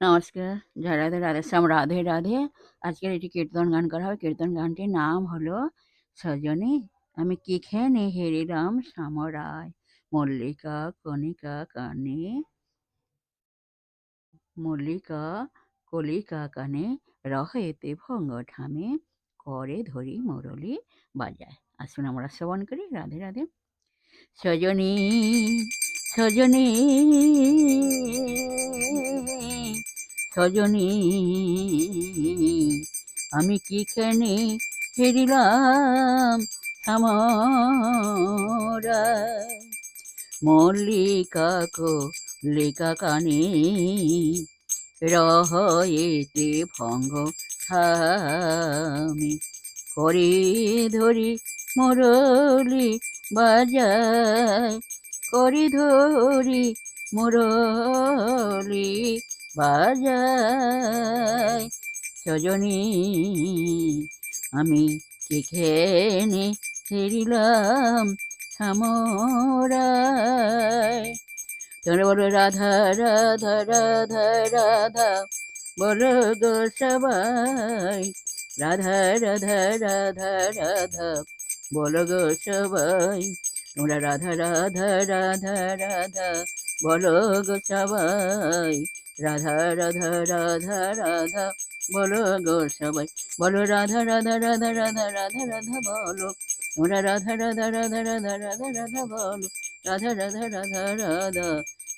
নমস্কার। জয় রাধে, রাধেশ্যাম, রাধে, রাধে। আজকের একটি কীর্তন গান করা হবে। কীর্তন গানটির নাম হলো সজনী আমি কি খেয়ে হেরিলাম সামরায়, মল্লিকা কণিকা কানে, মল্লিকা কলিকা কানে, রহেতে ভঙ্গ ঠামে, করে ধরি মুরলি বাজায়। আসুন আমরা শ্রবণ করি। রাধে রাধে। সজনী সজনী সজনী আমি কি খেনে হেরিলাম সামরায়, মল্লিকা কলিকা কানে, রহয়েতে ভঙ্গ ঠামে, করে ধরি মুরলি বাজায়, করে ধরি মুরলি বাজায়। সজনী আমি কি খেনে হেরিলাম সামরায়। তোমরা বলো রাধা রাধা রাধা রাধা, বলো গো সবাই, রাধা রাধা রাধা রাধা, বলো গো সবাই। তোমরা রাধা রাধা রাধা রাধা, বলো গো সবাই, রাধা রাধা রাধা রাধা, বলো গো সবাই। বলো রাধা রাধা রাধা রাধা রাধা রাধা বলো, তোমরা রাধা রাধা রাধা রাধা রাধা রাধা বলো, রাধা রাধা রাধা রাধা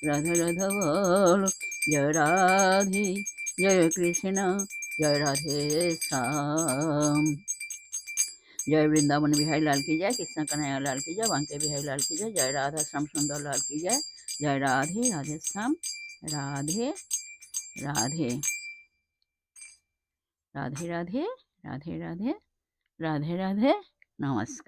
রাধা রাধা বলো। জয় রাধে, জয় কৃষ্ণ, জয় রাধে শ্যাম। जय वृंदावन बिहारी लाल की जय, कृष्ण कन्हैया लाल की जय, बांके बिहारी लाल की जय, जय राधा श्याम सुंदर लाल की जय। जय राधे, राधे श्याम, राधे राधे, राधे राधे, राधे राधे, राधे राधे। नमस्कार।